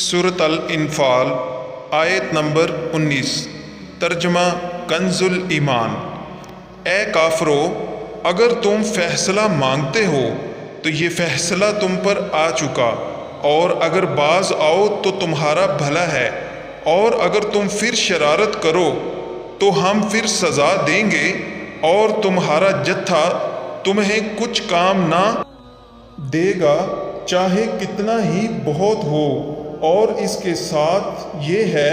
سورۃ الانفال آیت نمبر 19 ترجمہ کنز الایمان۔ اے کافرو، اگر تم فیصلہ مانگتے ہو تو یہ فیصلہ تم پر آ چکا، اور اگر باز آؤ تو تمہارا بھلا ہے، اور اگر تم پھر شرارت کرو تو ہم پھر سزا دیں گے، اور تمہارا جتھا تمہیں کچھ کام نہ دے گا چاہے کتنا ہی بہت ہو۔ اور اس کے ساتھ یہ ہے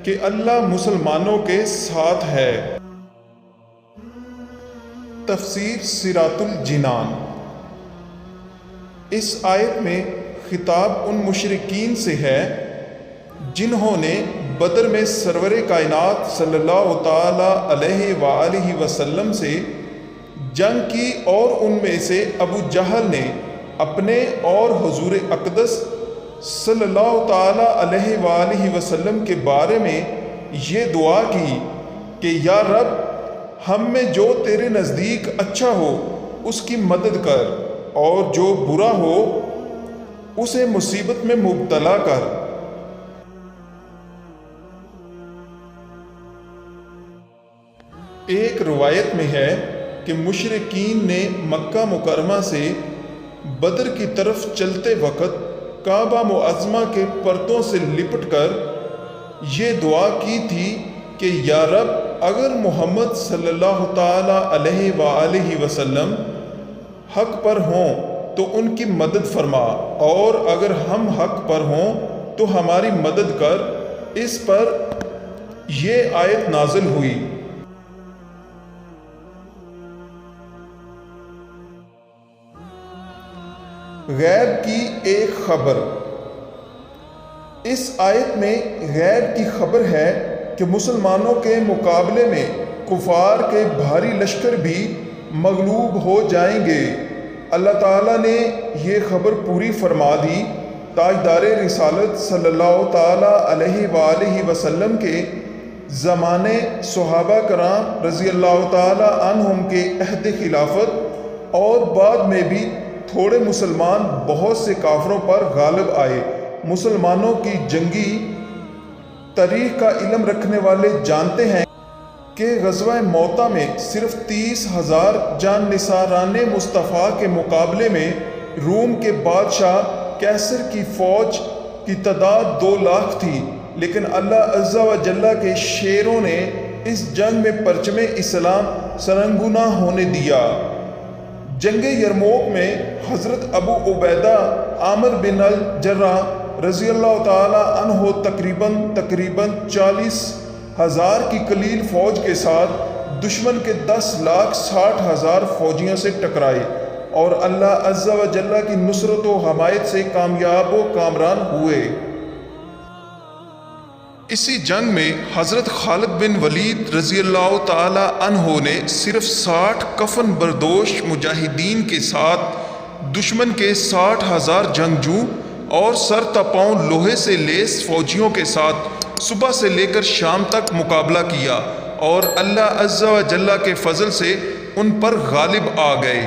کہ اللہ مسلمانوں کے ساتھ ہے۔ تفسیر سراۃ الجنان۔ اس آیت میں خطاب ان مشرکین سے ہے جنہوں نے بدر میں سرور کائنات صلی اللہ تعالی علیہ وآلہ وسلم سے جنگ کی، اور ان میں سے ابو جہل نے اپنے اور حضور اقدس صلی اللہ تعالی علیہ وآلہ وسلم کے بارے میں یہ دعا کی کہ یا رب، ہم میں جو تیرے نزدیک اچھا ہو اس کی مدد کر، اور جو برا ہو اسے مصیبت میں مبتلا کر۔ ایک روایت میں ہے کہ مشرکین نے مکہ مکرمہ سے بدر کی طرف چلتے وقت کعبہ معظمہ کے پردوں سے لپٹ کر یہ دعا کی تھی کہ یا رب، اگر محمد صلی اللہ تعالی علیہ وآلہ وسلم حق پر ہوں تو ان کی مدد فرما، اور اگر ہم حق پر ہوں تو ہماری مدد کر۔ اس پر یہ آیت نازل ہوئی۔ غیب کی ایک خبر۔ اس آیت میں غیب کی خبر ہے کہ مسلمانوں کے مقابلے میں کفار کے بھاری لشکر بھی مغلوب ہو جائیں گے۔ اللہ تعالیٰ نے یہ خبر پوری فرما دی۔ تاجدار رسالت صلی اللہ تعالی علیہ وآلہ وسلم کے زمانے صحابہ کرام رضی اللہ تعالی عنہم کے عہد خلافت اور بعد میں بھی تھوڑے مسلمان بہت سے کافروں پر غالب آئے۔ مسلمانوں کی جنگی تاریخ کا علم رکھنے والے جانتے ہیں کہ غزوہ موطا میں صرف 30,000 جان نثاران مصطفیٰ کے مقابلے میں روم کے بادشاہ کیسر کی فوج کی تعداد 2 لاکھ تھی، لیکن اللہ عز و جل کے شیروں نے اس جنگ میں پرچم اسلام سرنگنا ہونے دیا۔ جنگ یرموک میں حضرت ابو عبیدہ عامر بن الجراح رضی اللہ تعالی عنہ تقریباً 40,000 کی قلیل فوج کے ساتھ دشمن کے 10,60,000 فوجیوں سے ٹکرائے، اور اللہ عز و جل کی نصرت و حمایت سے کامیاب و کامران ہوئے۔ اسی جنگ میں حضرت خالد بن ولید رضی اللہ تعالی عنہ نے صرف 60 کفن بردوش مجاہدین کے ساتھ دشمن کے 60,000 جنگجو اور سر تپاؤں لوہے سے لیس فوجیوں کے ساتھ صبح سے لے کر شام تک مقابلہ کیا، اور اللہ عز و جل کے فضل سے ان پر غالب آ گئے۔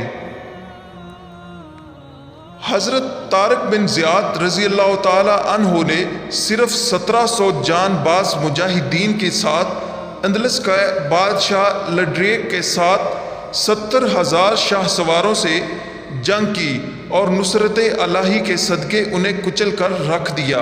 حضرت طارق بن زیاد رضی اللہ تعالی عنہ نے صرف 1700 جان باز مجاہدین کے ساتھ اندلس کا بادشاہ لڈریک کے ساتھ 70,000 شاہ سواروں سے جنگ کی، اور نصرت الہی کے صدقے انہیں کچل کر رکھ دیا۔